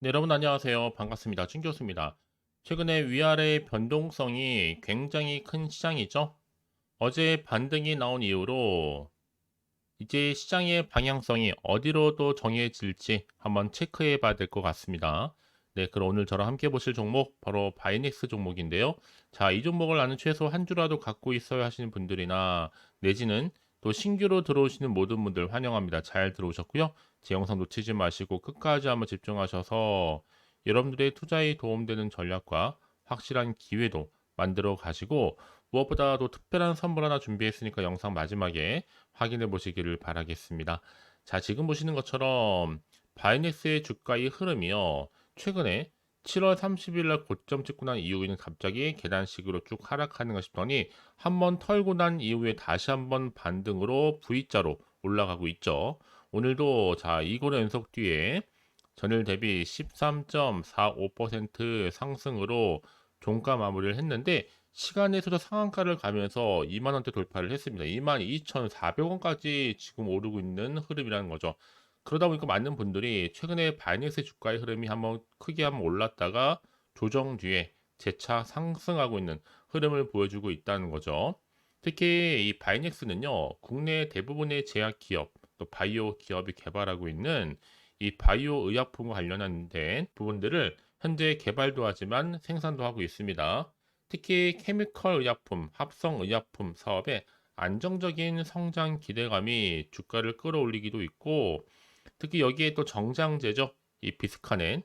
네, 여러분 안녕하세요. 반갑습니다. 준 교수입니다. 최근에 위아래 변동성이 굉장히 큰 시장이죠. 어제 반등이 나온 이후로 이제 시장의 방향성이 어디로 또 정해질지 한번 체크해 봐야 될 것 같습니다. 네, 그럼 오늘 저랑 함께 보실 종목 바로 바이넥스 종목인데요. 자, 이 종목을 나는 최소 한 주라도 갖고 있어야 하시는 분들이나 내지는 또 신규로 들어오시는 모든 분들 환영합니다. 잘 들어오셨고요. 제 영상 놓치지 마시고 끝까지 한번 집중하셔서 여러분들의 투자에 도움되는 전략과 확실한 기회도 만들어 가시고 무엇보다도 특별한 선물 하나 준비했으니까 영상 마지막에 확인해 보시기를 바라겠습니다. 자, 지금 보시는 것처럼 바이낸스의 주가의 흐름이요. 최근에 7월 30일 날 고점 찍고 난 이후에는 갑자기 계단식으로 쭉 하락하는 것 싶더니 한번 털고 난 이후에 다시 한번 반등으로 V자로 올라가고 있죠. 오늘도 자, 2고래 연속 뒤에 전일 대비 13.45% 상승으로 종가 마무리를 했는데 시간에서도 상한가를 가면서 2만 원대 돌파를 했습니다. 22,400원까지 지금 오르고 있는 흐름이라는 거죠. 그러다 보니까 많은 분들이 최근에 바이낸스 주가의 흐름이 크게 한번 올랐다가 조정 뒤에 재차 상승하고 있는 흐름을 보여주고 있다는 거죠. 특히 이 바이넥스는요, 국내 대부분의 제약 기업, 또 바이오 기업이 개발하고 있는 이 바이오 의약품과 관련된 부분들을 현재 개발도 하지만 생산도 하고 있습니다. 특히 케미컬 의약품, 합성 의약품 사업의 안정적인 성장 기대감이 주가를 끌어올리기도 있고, 특히 여기에 또 정장제죠. 이 비스카넨,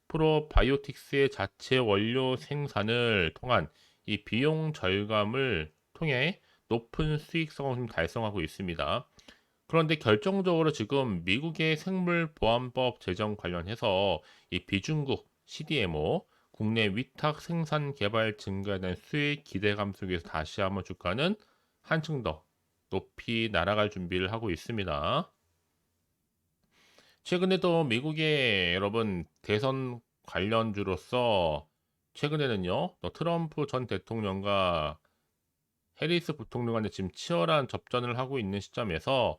프로바이오틱스의 자체 원료 생산을 통한 이 비용 절감을 통해 높은 수익성을 좀 달성하고 있습니다. 그런데 결정적으로 지금 미국의 생물보안법 제정 관련해서 이 비중국 CDMO 국내 위탁 생산 개발 증가에 대한 수익 기대감 속에서 다시 한번 주가는 한층 더 높이 날아갈 준비를 하고 있습니다. 최근에도 미국의 여러분 대선 관련주로서 최근에는요, 또 트럼프 전 대통령과 해리스 부통령 간에 지금 치열한 접전을 하고 있는 시점에서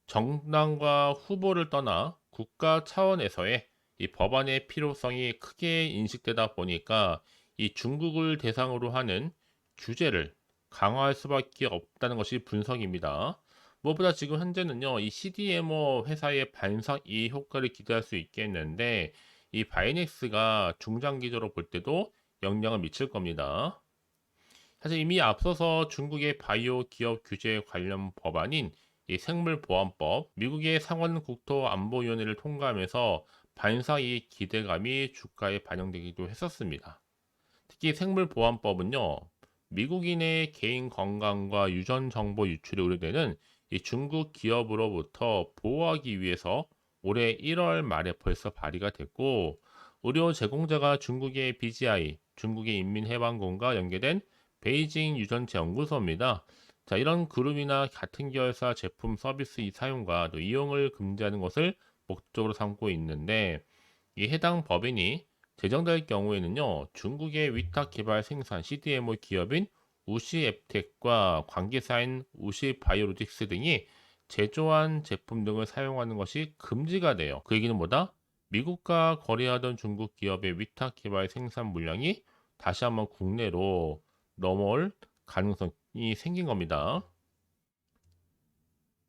정당과 후보를 떠나 국가 차원에서의 이 법안의 필요성이 크게 인식되다 보니까 이 중국을 대상으로 하는 규제를 강화할 수밖에 없다는 것이 분석입니다. 무엇보다 지금 현재는요, 이 CDMO 회사의 반사 이 효과를 기대할 수 있겠는데, 이 바이넥스가 중장기적으로 볼 때도 영향을 미칠 겁니다. 사실 이미 앞서서 중국의 바이오 기업 규제 관련 법안인 이 생물보안법, 미국의 상원 국토안보위원회를 통과하면서 반사이익 기대감이 주가에 반영되기도 했었습니다. 특히 생물보안법은요, 미국인의 개인 건강과 유전 정보 유출이 우려되는 이 중국 기업으로부터 보호하기 위해서 올해 1월 말에 벌써 발의가 됐고, 의료 제공자가 중국의 BGI, 중국의 인민해방군과 연계된 베이징 유전체 연구소입니다. 자, 이런 그룹이나 같은 계열사 제품 서비스 사용과 또 이용을 금지하는 것을 목적으로 삼고 있는데, 이 해당 법인이 제정될 경우에는요, 중국의 위탁 개발 생산 CDMO 기업인 우시앱텍과 관계사인 우시바이오로직스 등이 제조한 제품 등을 사용하는 것이 금지가 돼요. 그 얘기는 뭐다? 미국과 거래하던 중국 기업의 위탁 개발 생산 물량이 다시 한번 국내로 넘어올 가능성이 생긴 겁니다.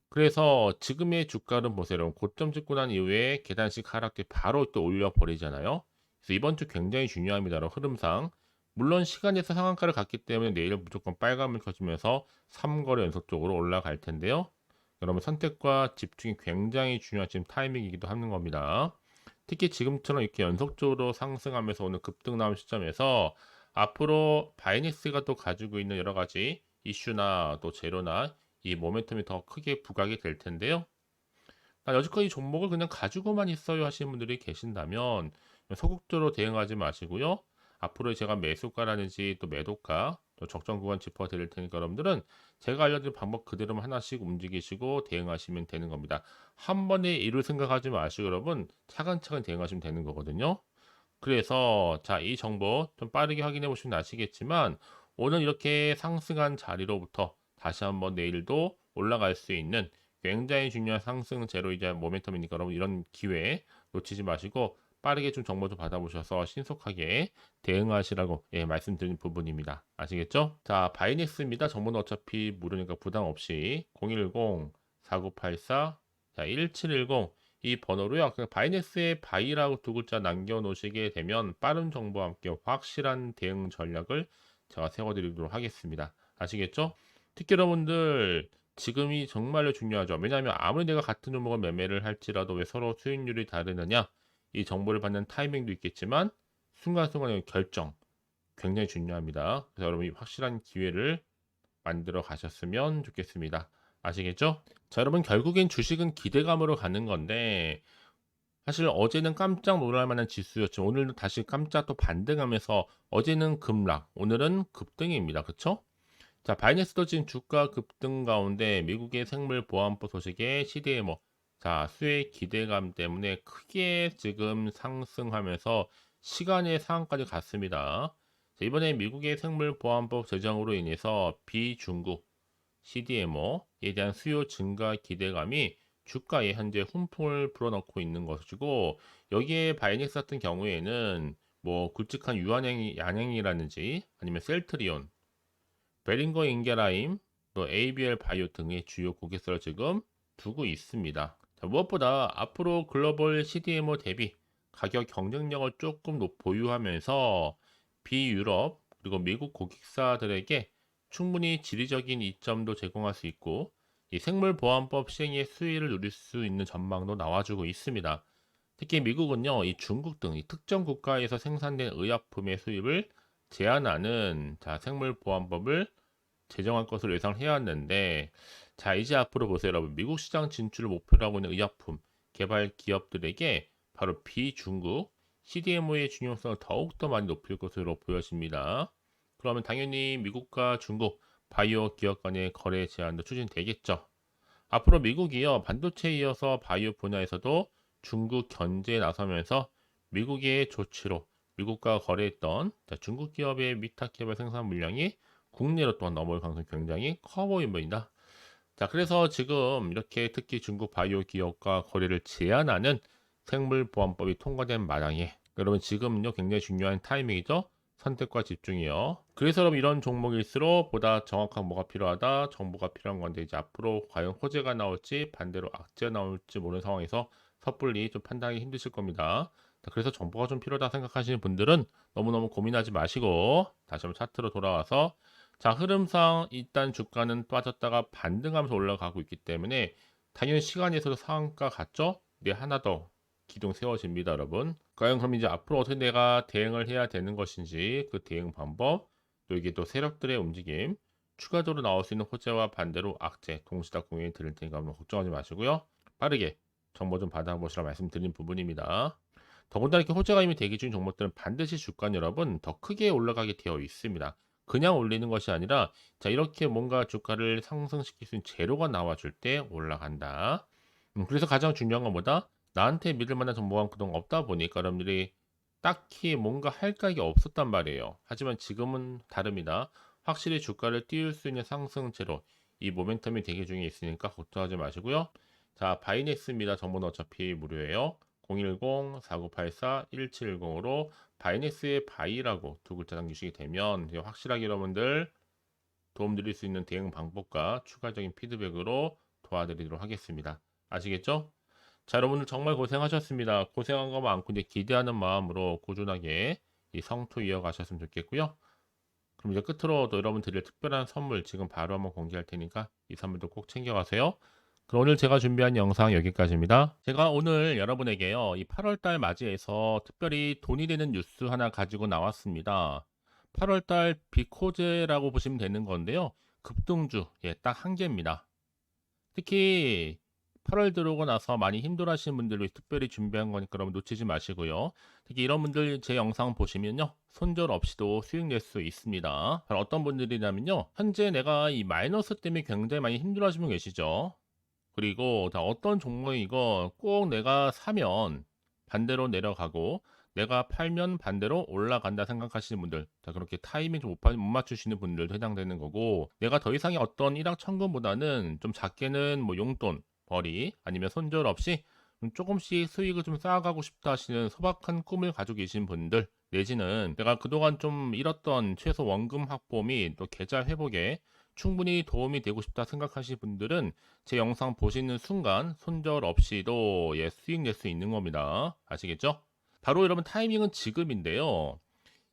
그래서 지금의 주가는 보세요. 고점 찍고 난 이후에 계단식 하락에 바로 또 올려버리잖아요. 그래서 이번 주 굉장히 중요합니다. 흐름상. 물론 시간에서 상한가를 갔기 때문에 내일 무조건 빨간불 켜지면서 3거래 연속적으로 올라갈 텐데요. 여러분 선택과 집중이 굉장히 중요한 지금 타이밍이기도 하는 겁니다. 특히 지금처럼 이렇게 연속적으로 상승하면서 오늘 급등 나온 시점에서 앞으로 바이닉스가 또 가지고 있는 여러 가지 이슈나 또 재료나 이 모멘텀이 더 크게 부각이 될 텐데요. 여지껏 이 종목을 그냥 가지고만 있어요 하시는 분들이 계신다면 소극적으로 대응하지 마시고요. 앞으로 제가 매수가라든지 또 매도가 또 적정 구간 짚어 드릴 테니까 여러분들은 제가 알려드린 방법 그대로만 하나씩 움직이시고 대응하시면 되는 겁니다. 한 번에 이룰 생각하지 마시고 여러분 차근차근 대응하시면 되는 거거든요. 그래서 자, 이 정보 좀 빠르게 확인해 보시면 아시겠지만 오늘 이렇게 상승한 자리로부터 다시 한번 내일도 올라갈 수 있는 굉장히 중요한 상승 제로이자 모멘텀이니까 여러분 이런 기회 놓치지 마시고 빠르게 좀 정보 좀 받아보셔서 신속하게 대응하시라고 말씀드린 부분입니다. 아시겠죠? 자, 바이닉스입니다. 정보는 어차피 무료니까 부담 없이 010-4984 자, 1710 이 번호로요. 그 바이닉스에 바이라고 두 글자 남겨놓으시게 되면 빠른 정보와 함께 확실한 대응 전략을 제가 세워드리도록 하겠습니다. 아시겠죠? 특히 여러분들 지금이 정말로 중요하죠. 왜냐하면 아무리 내가 같은 종목을 매매를 할지라도 왜 서로 수익률이 다르느냐? 이 정보를 받는 타이밍도 있겠지만 순간순간의 결정 굉장히 중요합니다. 그래서 여러분이 확실한 기회를 만들어 가셨으면 좋겠습니다. 아시겠죠? 자, 여러분 결국엔 주식은 기대감으로 가는 건데 사실 어제는 깜짝 놀랄 만한 지수였죠. 오늘도 다시 깜짝 또 반등하면서 어제는 급락, 오늘은 급등입니다. 그쵸? 자, 바이낸스도 지금 주가 급등 가운데 미국의 생물보안법 소식에 CDMO 자, 수혜 기대감 때문에 크게 지금 상승하면서 시간의 상한까지 갔습니다. 자, 이번에 미국의 생물보안법 제정으로 인해서 비중국 CDMO에 대한 수요 증가 기대감이 주가에 현재 훈풍을 불어넣고 있는 것이고 여기에 바이닉스 같은 경우에는 뭐 굵직한 유한행 양행이라든지 아니면 셀트리온 베링거 인게라임, 또 ABL 바이오 등의 주요 고객사를 지금 두고 있습니다. 자, 무엇보다 앞으로 글로벌 CDMO 대비 가격 경쟁력을 조금 보유하면서 비유럽 그리고 미국 고객사들에게 충분히 지리적인 이점도 제공할 수 있고 이 생물보안법 시행의 수혜를 누릴 수 있는 전망도 나와주고 있습니다. 특히 미국은요, 이 중국 등 이 특정 국가에서 생산된 의약품의 수입을 제한하는 생물보안법을 제정할 것으로 예상을 해왔는데 자 이제 앞으로 보세요 여러분 미국 시장 진출을 목표로 하고 있는 의약품 개발 기업들에게 바로 비중국 CDMO의 중요성을 더욱더 많이 높일 것으로 보여집니다. 그러면 당연히 미국과 중국 바이오 기업 간의 거래 제한도 추진되겠죠. 앞으로 미국이요 반도체에 이어서 바이오 분야에서도 중국 견제에 나서면서 미국의 조치로 미국과 거래했던 중국 기업의 위탁 개발 생산 물량이 국내로 또한 넘어올 가능성이 굉장히 커 보입니다. 자, 그래서 지금 이렇게 특히 중국 바이오 기업과 거래를 제한하는 생물보안법이 통과된 마당에 여러분 지금은요 굉장히 중요한 타이밍이죠. 선택과 집중이요. 그래서 여러분 이런 종목일수록 보다 정확한 뭐가 필요하다 정보가 필요한 건데 이제 앞으로 과연 호재가 나올지 반대로 악재가 나올지 모르는 상황에서 섣불리 좀 판단하기 힘드실 겁니다. 자, 그래서 정보가 좀 필요하다 생각하시는 분들은 너무너무 고민하지 마시고 다시 한번 차트로 돌아와서 자, 흐름상 일단 주가는 빠졌다가 반등하면서 올라가고 있기 때문에 당연히 시간에서도 상한가 같죠? 네, 하나 더 기둥 세워집니다, 여러분. 과연 그럼 이제 앞으로 어떻게 내가 대응을 해야 되는 것인지 그 대응 방법, 또 이게 또 세력들의 움직임, 추가적으로 나올 수 있는 호재와 반대로 악재 동시 다 공유해 드릴 테니까 너무 걱정하지 마시고요. 빠르게 정보 좀 받아보시라 말씀드린 부분입니다. 더군다나 이렇게 호재가 이미 대기 중인 종목들은 반드시 주가는 여러분 더 크게 올라가게 되어 있습니다. 그냥 올리는 것이 아니라 자 이렇게 뭔가 주가를 상승시킬 수 있는 재료가 나와줄 때 올라간다. 그래서 가장 중요한 건 뭐다? 나한테 믿을 만한 정보가 그동안 없다 보니까 여러분들이 딱히 뭔가 할 각이 없었단 말이에요. 하지만 지금은 다릅니다. 확실히 주가를 띄울 수 있는 상승 재료 이 모멘텀이 대기 중에 있으니까 걱정하지 마시고요. 자 바이넥스입니다. 정보는 어차피 무료예요. 010-4984-1710으로 바이넥스의 바이라고 두 글자 남기시게 되면 확실하게 여러분들 도움 드릴 수 있는 대응 방법과 추가적인 피드백으로 도와드리도록 하겠습니다. 아시겠죠? 자, 여러분들 정말 고생하셨습니다. 고생한 거 많고 이제 기대하는 마음으로 꾸준하게 이 성투 이어가셨으면 좋겠고요. 그럼 이제 끝으로 또 여러분 드릴 특별한 선물 지금 바로 한번 공개할 테니까 이 선물도 꼭 챙겨가세요. 그럼 오늘 제가 준비한 영상 여기까지입니다. 제가 오늘 여러분에게요, 이 8월달 맞이해서 특별히 돈이 되는 뉴스 하나 가지고 나왔습니다. 8월달 비코제라고 보시면 되는 건데요. 급등주, 딱 한 개입니다. 특히 8월 들어오고 나서 많이 힘들어하시는 분들을 위해 특별히 준비한 거니까 여러분 놓치지 마시고요. 특히 이런 분들 제 영상 보시면요. 손절 없이도 수익 낼 수 있습니다. 바로 어떤 분들이냐면요. 현재 내가 이 마이너스 때문에 굉장히 많이 힘들어하시는 분 계시죠. 그리고 다 어떤 종목이 이거 꼭 내가 사면 반대로 내려가고 내가 팔면 반대로 올라간다 생각하시는 분들 자 그렇게 타이밍 좀 못 맞추시는 분들도 해당되는 거고 내가 더 이상의 어떤 일확천금보다는 좀 작게는 뭐 용돈 벌이 아니면 손절 없이 조금씩 수익을 좀 쌓아가고 싶다 하시는 소박한 꿈을 가지고 계신 분들, 내지는 내가 그동안 좀 잃었던 최소 원금 확보 및 또 계좌 회복에 충분히 도움이 되고 싶다 생각하시는 분들은 제 영상 보시는 순간 손절 없이도 수익 낼 수 있는 겁니다. 아시겠죠? 바로 여러분 타이밍은 지금인데요.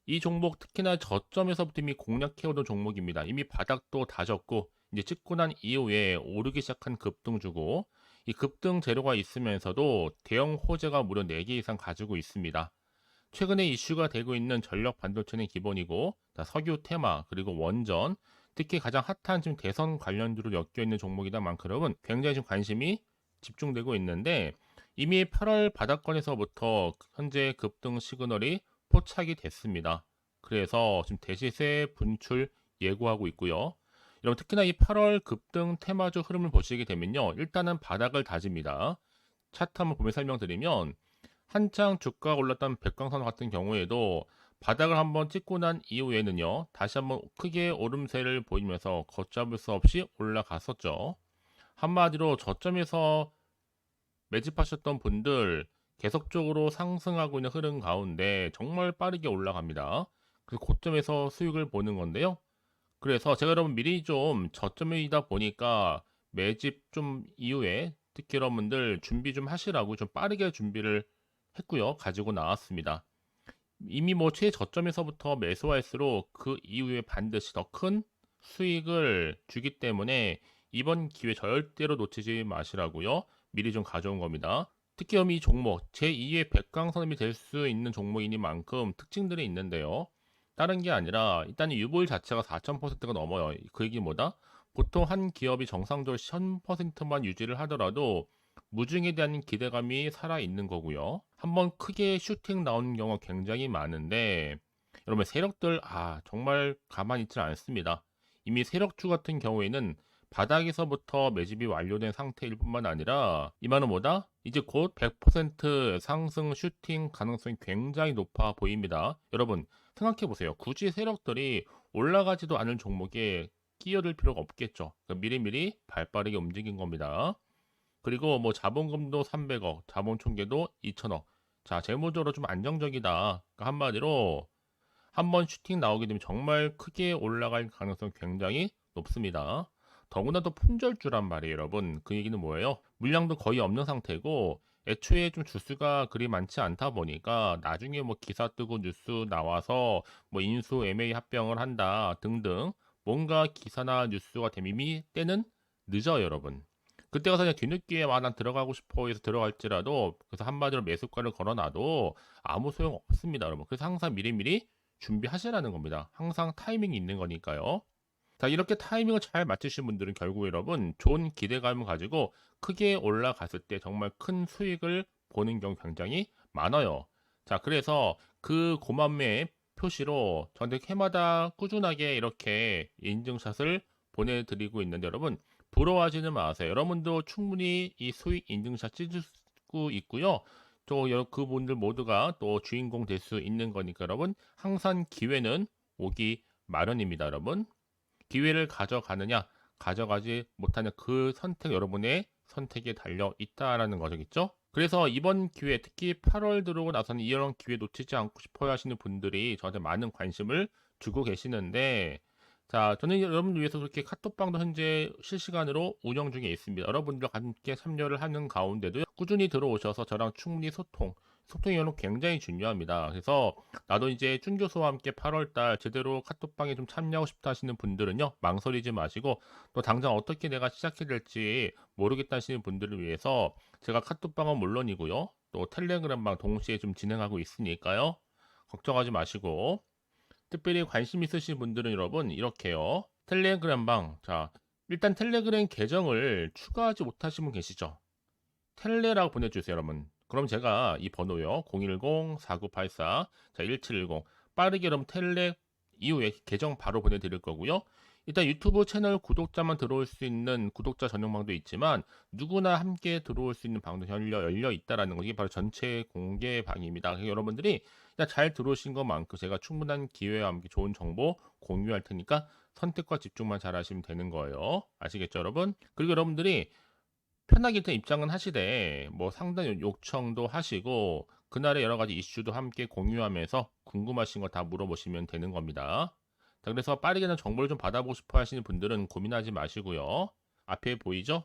이 종목 특히나 저점에서부터 이미 공략해오던 종목입니다. 이미 바닥도 다졌고 이제 찍고 난 이후에 오르기 시작한 급등주고, 이 급등 재료가 있으면서도 대형 호재가 무려 4개 이상 가지고 있습니다. 최근에 이슈가 되고 있는 전력 반도체는 기본이고, 석유 테마 그리고 원전, 특히 가장 핫한 지금 대선 관련주로 엮여 있는 종목이다 만큼 굉장히 좀 관심이 집중되고 있는데, 이미 8월 바닥권에서부터 현재 급등 시그널이 포착이 됐습니다. 그래서 지금 대시세 분출 예고하고 있고요. 여러분 특히나 이 8월 급등 테마주 흐름을 보시게 되면요, 일단은 바닥을 다집니다. 차트 한번 보면 설명드리면, 한창 주가가 올랐던 백광선 같은 경우에도 바닥을 한번 찍고 난 이후에는요, 다시 한번 크게 오름세를 보이면서 걷잡을 수 없이 올라갔었죠. 한마디로 저점에서 매집하셨던 분들 계속적으로 상승하고 있는 흐름 가운데 정말 빠르게 올라갑니다. 그래서 고점에서 수익을 보는 건데요. 그래서 제가 여러분 미리 좀 저점이다 보니까 매집 좀 이후에 특히 여러분들 준비 좀 하시라고 좀 빠르게 준비를 했고요. 가지고 나왔습니다. 이미 뭐 최저점에서부터 매수할수록 그 이후에 반드시 더 큰 수익을 주기 때문에 이번 기회 절대로 놓치지 마시라고요. 미리 좀 가져온 겁니다. 특히 이 종목 제2의 백강선임이 될 수 있는 종목이니만큼 특징들이 있는데요. 다른 게 아니라 일단 유보율 자체가 4,000%가 넘어요. 그 얘기 뭐다? 보통 한 기업이 정상적으로 1000%만 유지를 하더라도 무중에 대한 기대감이 살아있는 거고요. 한번 크게 슈팅 나오는 경우가 굉장히 많은데, 여러분 세력들 정말 가만히 있지 않습니다. 이미 세력주 같은 경우에는 바닥에서부터 매집이 완료된 상태일 뿐만 아니라 이만은 뭐다? 이제 곧 100% 상승 슈팅 가능성이 굉장히 높아 보입니다. 여러분 생각해 보세요. 굳이 세력들이 올라가지도 않을 종목에 끼어들 필요가 없겠죠. 그러니까 미리미리 발빠르게 움직인 겁니다. 그리고 뭐 자본금도 300억, 자본 총계도 2천억. 자, 재무적으로 좀 안정적이다. 그러니까 한마디로 한번 슈팅 나오게 되면 정말 크게 올라갈 가능성이 굉장히 높습니다. 더구나 또 품절주란 말이에요, 여러분. 그 얘기는 뭐예요? 물량도 거의 없는 상태고 애초에 좀 주수가 그리 많지 않다 보니까 나중에 뭐 기사 뜨고 뉴스 나와서 뭐 인수 M&A 합병을 한다 등등 뭔가 기사나 뉴스가 되면 이미 때는 늦어요, 여러분. 그때 가서 그냥 뒤늦게 난 들어가고 싶어 해서 들어갈지라도, 그래서 한마디로 매수가를 걸어놔도 아무 소용 없습니다, 여러분. 그래서 항상 미리미리 준비하시라는 겁니다. 항상 타이밍이 있는 거니까요. 자, 이렇게 타이밍을 잘 맞추신 분들은 결국 여러분 좋은 기대감을 가지고 크게 올라갔을 때 정말 큰 수익을 보는 경우 굉장히 많아요. 자, 그래서 그 고만매의 표시로 저한테 해마다 꾸준하게 이렇게 인증샷을 보내드리고 있는데, 여러분 부러워하지는 마세요. 여러분도 충분히 이 수익 인증샷 찍을 수 있고요. 또 그분들 모두가 또 주인공 될 수 있는 거니까 여러분 항상 기회는 오기 마련입니다, 여러분. 기회를 가져가느냐 가져가지 못하냐, 그 선택 여러분의 선택에 달려 있다라는 거겠죠. 그래서 이번 기회 특히 8월 들어오고 나서는 이런 기회 놓치지 않고 싶어 하시는 분들이 저한테 많은 관심을 주고 계시는데, 자, 저는 여러분들 위해서 그렇게 카톡방도 현재 실시간으로 운영 중에 있습니다. 여러분들과 함께 참여를 하는 가운데도 꾸준히 들어오셔서 저랑 충분히 소통이 여러분 굉장히 중요합니다. 그래서 나도 이제 준 교수와 함께 8월달 제대로 카톡방에 좀 참여하고 싶다 하시는 분들은요, 망설이지 마시고 또 당장 어떻게 내가 시작해야 될지 모르겠다 하시는 분들을 위해서 제가 카톡방은 물론이고요, 또 텔레그램방 동시에 좀 진행하고 있으니까요, 걱정하지 마시고. 특별히 관심 있으신 분들은 여러분 이렇게요, 텔레그램방, 자 일단 텔레그램 계정을 추가하지 못하신 분 계시죠? 텔레라고 보내주세요, 여러분. 그럼 제가 이 번호요, 010-4984 1710 빠르게 여러분 텔레 이후에 계정 바로 보내드릴 거고요. 일단 유튜브 채널 구독자만 들어올 수 있는 구독자 전용방도 있지만 누구나 함께 들어올 수 있는 방도 열려 있다라는 거, 이게 바로 전체 공개 방입니다. 그래서 여러분들이 잘 들어오신 것만큼 제가 충분한 기회와 함께 좋은 정보 공유할 테니까 선택과 집중만 잘 하시면 되는 거예요. 아시겠죠, 여러분? 그리고 여러분들이 편하게 일단 입장은 하시되 뭐 상담 요청도 하시고 그날의 여러 가지 이슈도 함께 공유하면서 궁금하신 거 다 물어보시면 되는 겁니다. 자, 그래서 빠르게는 정보를 좀 받아보고 싶어 하시는 분들은 고민하지 마시고요. 앞에 보이죠?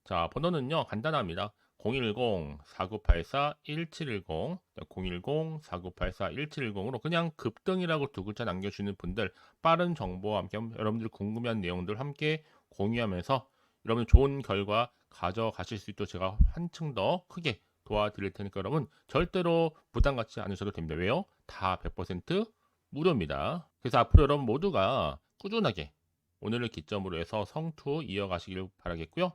자, 번호는요, 간단합니다. 010-4984-1710, 010-4984-1710으로 그냥 급등이라고 두 글자 남겨주시는 분들, 빠른 정보와 함께 여러분들이 궁금한 내용들 함께 공유하면서 여러분 좋은 결과 가져가실 수 있도록 제가 한층 더 크게 도와드릴 테니까 여러분 절대로 부담 갖지 않으셔도 됩니다. 왜요? 다 100% 무료입니다. 그래서 앞으로 여러분 모두가 꾸준하게 오늘을 기점으로 해서 성투 이어가시길 바라겠고요.